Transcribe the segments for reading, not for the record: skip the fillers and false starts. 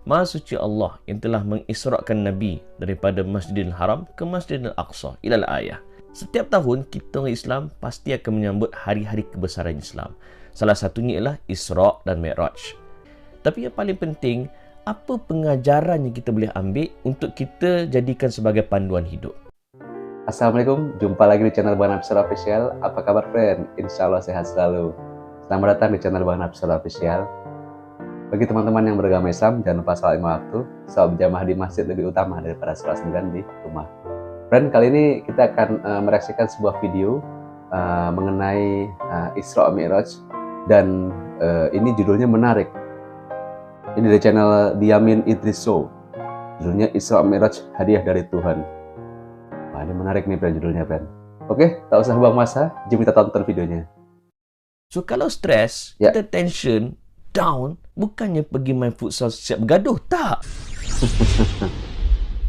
Maha suci Allah yang telah mengisrakan Nabi daripada Masjidil Haram ke Masjidil Aqsa. Ilal ayah. Setiap tahun kita orang Islam pasti akan menyambut hari-hari kebesaran Islam. Salah satunya ialah Isra' dan Mi'raj. Tapi yang paling penting, apa pengajaran yang kita boleh ambil untuk kita jadikan sebagai panduan hidup? Assalamualaikum, jumpa lagi di channel Bahan Absara Official. Apa kabar friend? Insya Allah sehat selalu. Selamat datang di channel Bahan Absara Official. Bagi teman-teman yang beragama Islam, jangan lupa salat 5 waktu. Salat berjamaah di masjid lebih utama daripada salat sendirian di rumah. Friend, kali ini kita akan mereaksikan sebuah video mengenai Isra' Mi'raj. Dan ini judulnya menarik. Ini dari channel Diamin Idris Show. Judulnya Isra' Mi'raj, hadiah dari Tuhan. Wah, ini menarik nih friend judulnya friend. Oke, tak usah buang masa, jom kita tonton videonya. So kalau stres, kita tension, down, bukannya pergi main futsal siap bergaduh, tak.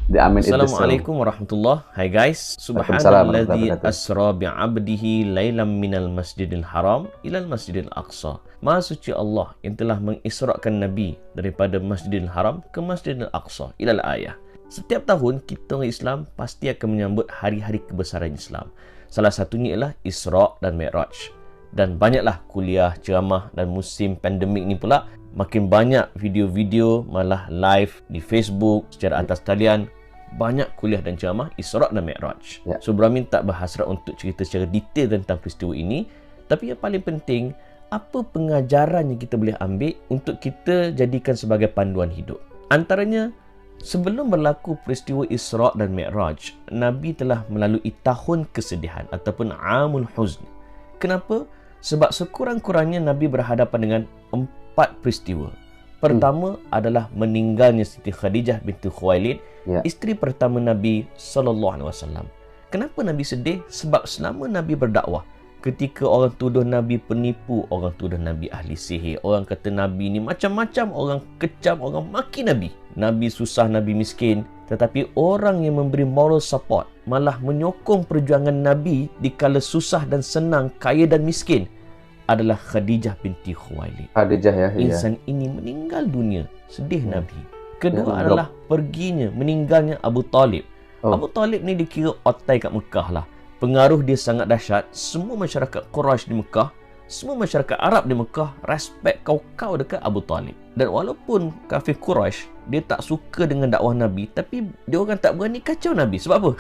Assalamualaikum warahmatullahi. Hai guys, subhanalladzi asra bi'abdihi lailam minal masjidil haram ilal masjidil aqsa. Maha suci Allah yang telah mengisrakan Nabi daripada Masjidil Haram ke Masjidil Aqsa. Ilal ayah. Setiap tahun kita orang Islam pasti akan menyambut hari-hari kebesaran Islam. Salah satunya ialah Isra' dan Mi'raj. Dan banyaklah kuliah, ceramah dan musim pandemik ni pula makin banyak video-video malah live di Facebook secara atas talian. Banyak kuliah dan ceramah Isra' dan Mi'raj. So Bramin tak berhasrat untuk cerita secara detail tentang peristiwa ini. Tapi yang paling penting, apa pengajaran yang kita boleh ambil untuk kita jadikan sebagai panduan hidup? Antaranya, sebelum berlaku peristiwa Isra' dan Mi'raj, Nabi telah melalui tahun kesedihan ataupun Amul Huzn. Kenapa? Sebab sekurang-kurangnya Nabi berhadapan dengan 4 peristiwa. Pertama adalah meninggalnya Siti Khadijah binti Khuwailid, isteri pertama Nabi SAW. Kenapa Nabi sedih? Sebab selama Nabi berdakwah, ketika orang tuduh Nabi penipu, orang tuduh Nabi ahli sihir, orang kata Nabi ni macam-macam, orang kecam, orang maki Nabi. Nabi susah, Nabi miskin. Tetapi orang yang memberi moral support, malah menyokong perjuangan Nabi di kala susah dan senang, kaya dan miskin, adalah Khadijah binti Khuwailid. Khadijah ya. Insan ini meninggal dunia. Sedih Nabi. Kedua adalah meninggalnya Abu Talib. Abu Talib ni dikira otai kat Mekah lah. Pengaruh dia sangat dahsyat. Semua masyarakat Quraisy di Mekah, semua masyarakat Arab di Mekah respect kau dekat Abu Talib. Dan walaupun kafir Quraisy dia tak suka dengan dakwah Nabi, tapi dia orang tak berani kacau Nabi. Sebab apa?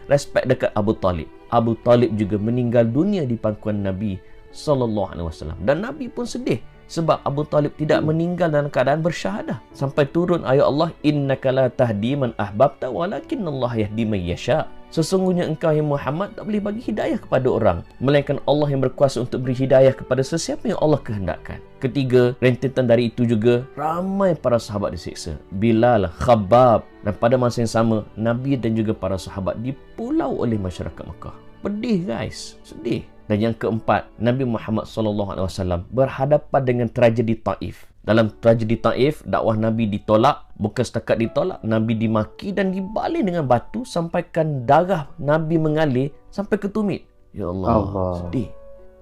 Respect dekat Abu Talib. Abu Talib juga meninggal dunia di pangkuan Nabi SAW. Dan Nabi pun sedih sebab Abu Talib tidak meninggal dalam keadaan bersyahadah. Sampai turun ayat Allah, innaka la tahdi man ahbabta walakinnallaha yahdi man yasha. Sesungguhnya engkau yang Muhammad tak boleh bagi hidayah kepada orang, melainkan Allah yang berkuasa untuk beri hidayah kepada sesiapa yang Allah kehendakkan. Ketiga, rentetan dari itu juga ramai para sahabat disiksa. Bilal, Khabbab, dan pada masa yang sama Nabi dan juga para sahabat dipulau oleh masyarakat Mekah. Pedih guys, sedih. Dan yang keempat, Nabi Muhammad SAW berhadapan dengan tragedi Taif. Dalam tragedi Taif, dakwah Nabi ditolak. Bukan setakat ditolak, Nabi dimaki dan dibaling dengan batu sampaikan darah Nabi mengalir sampai ke tumit. Ya Allah, sedih.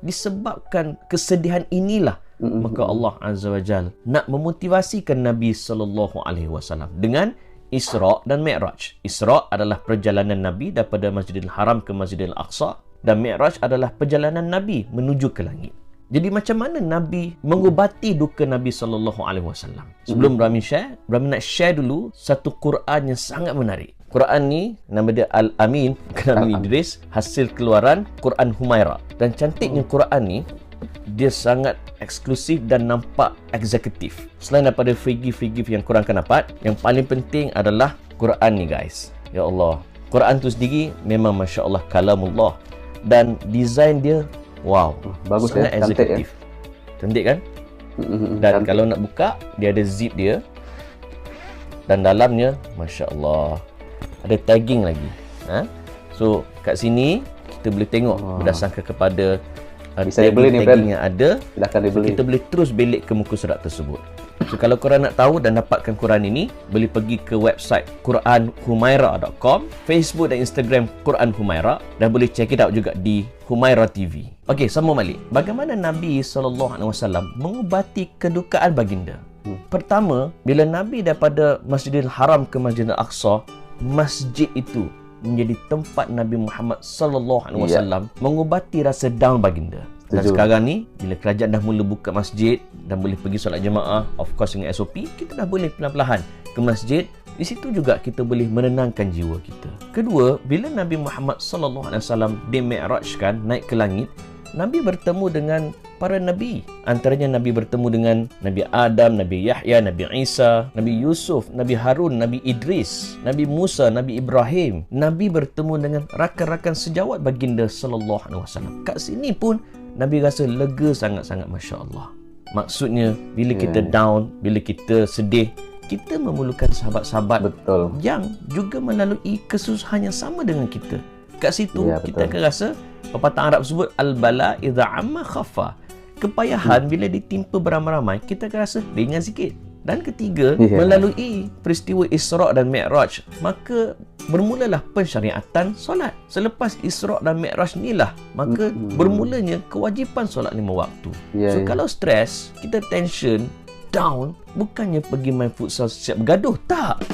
Disebabkan kesedihan inilah, maka Allah Azza wa Jal nak memotivasikan Nabi SAW dengan Isra' dan Mi'raj. Isra' adalah perjalanan Nabi daripada Masjidil Haram ke Masjidil Aqsa, dan Mi'raj adalah perjalanan Nabi menuju ke langit. Jadi macam mana Nabi mengubati duka Nabi SAW? Sebelum Bramin nak share dulu satu Quran yang sangat menarik. Quran ni nama dia Al-Amin, bukan Amin Idris, hasil keluaran Quran Humaira. Dan cantiknya Quran ni, dia sangat eksklusif dan nampak eksekutif. Selain daripada free-gift yang korang akan dapat, yang paling penting adalah Quran ni guys. Ya Allah, Quran tu sendiri memang Masya Allah kalamullah. Dan design dia wow, bagus sangat ya, cantik eksekutif. Cantik kan? Dan cantik. Kalau nak buka, dia ada zip dia. Dan dalamnya Masya Allah ada tagging lagi. So kat sini kita boleh tengok berdasarkan kepada tagging yang ada. So, kita boleh terus belik ke muka surat tersebut. So kalau korang nak tahu dan dapatkan Quran ini, boleh pergi ke website quranhumaira.com, Facebook dan Instagram Quran Humaira, dan boleh check it out juga di Humaira TV. Okey, sambung balik. Bagaimana Nabi SAW mengubati kedukaan baginda? Pertama, bila Nabi daripada Masjidil Haram ke Masjidil Aqsa, masjid itu menjadi tempat Nabi Muhammad sallallahu alaihi wasallam mengubati rasa down baginda. Dan sekarang ni, bila kerajaan dah mula buka masjid dan boleh pergi solat jemaah, of course dengan SOP, kita dah boleh perlahan-lahan ke masjid. Di situ juga kita boleh menenangkan jiwa kita. Kedua, bila Nabi Muhammad sallallahu alaihi wasallam di-mi'rajkan, naik ke langit, Nabi bertemu dengan para nabi. Antaranya Nabi bertemu dengan Nabi Adam, Nabi Yahya, Nabi Isa, Nabi Yusuf, Nabi Harun, Nabi Idris, Nabi Musa, Nabi Ibrahim. Nabi bertemu dengan rakan-rakan sejawat baginda sallallahu alaihi wasallam. Kat sini pun Nabi rasa lega sangat-sangat, masya-Allah. Maksudnya bila kita down, bila kita sedih, kita memerlukan sahabat-sahabat yang juga melalui kesusahan yang sama dengan kita. Kat situ kita akan rasa, pepatah Arab sebut al-bala idza amma khafa. Kepayahan bila ditimpa beramai-ramai, kita akan rasa ringan sikit. Dan ketiga, melalui peristiwa Isra' dan Mi'raj, maka bermulalah pensyariatan solat. Selepas Isra' dan Mi'raj inilah, maka bermulanya kewajipan solat 5 waktu. So kalau stres, kita tension, down, bukannya pergi main futsal siap bergaduh, tak.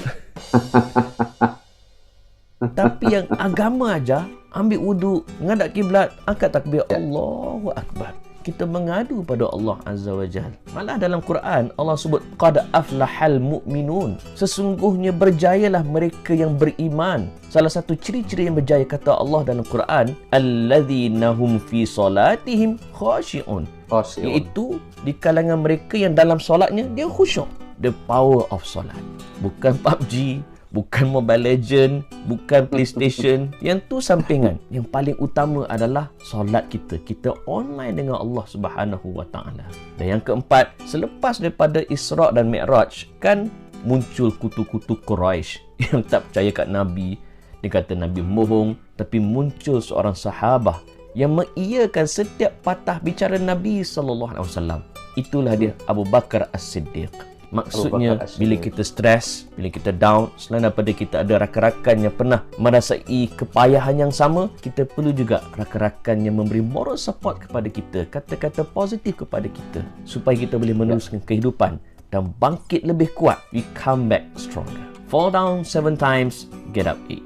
Tapi yang agama aja, ambil wuduk, menghadap kiblat, angkat takbir, Allahu Akbar. Kita mengadu pada Allah Azza wa Jalla. Malah dalam Quran Allah sebut qad aflahal mu'minun. Sesungguhnya berjayalah mereka yang beriman. Salah satu ciri-ciri yang berjaya kata Allah dalam Quran, alladzina hum fi salatihim khashi'un. Iaitu di kalangan mereka yang dalam solatnya dia khusyuk. The power of solat. Bukan PUBG, bukan Mobile Legend, bukan PlayStation. Yang tu sampingan. Yang paling utama adalah solat kita. Kita online dengan Allah Subhanahu wa taala. Dan yang keempat, selepas daripada Isra' dan Mi'raj, kan muncul kutu-kutu Quraisy yang tak percaya kat Nabi. Dia kata Nabi bohong, tapi muncul seorang sahabah yang mengiyakan setiap patah bicara Nabi sallallahu alaihi wasallam. Itulah dia Abu Bakar As-Siddiq. Maksudnya, bila kita stres, bila kita down, selain daripada kita ada rakan-rakan yang pernah merasai kepayahan yang sama, kita perlu juga rakan-rakan yang memberi moral support kepada kita, kata-kata positif kepada kita, supaya kita boleh meneruskan kehidupan dan bangkit lebih kuat. We come back stronger. Fall down 7 times, get up 8.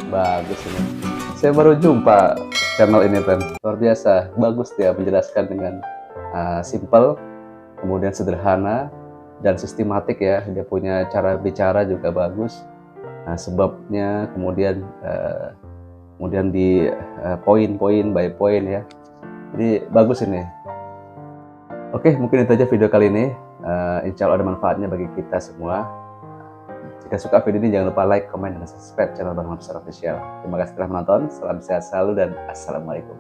Bagus ini. Saya baru jumpa channel ini, Ren. Luar biasa. Bagus dia menjelaskan dengan simple, kemudian sederhana dan sistematik ya. Dia punya cara bicara juga bagus. Sebabnya kemudian di poin-poin by poin ya. Jadi bagus ini. Oke, mungkin itu aja video kali ini. Insya Allah ada manfaatnya bagi kita semua. Jika suka video ini jangan lupa like, komen, dan subscribe channel Bang Hapsar Official. Terima kasih telah menonton. Salam sehat selalu dan assalamualaikum.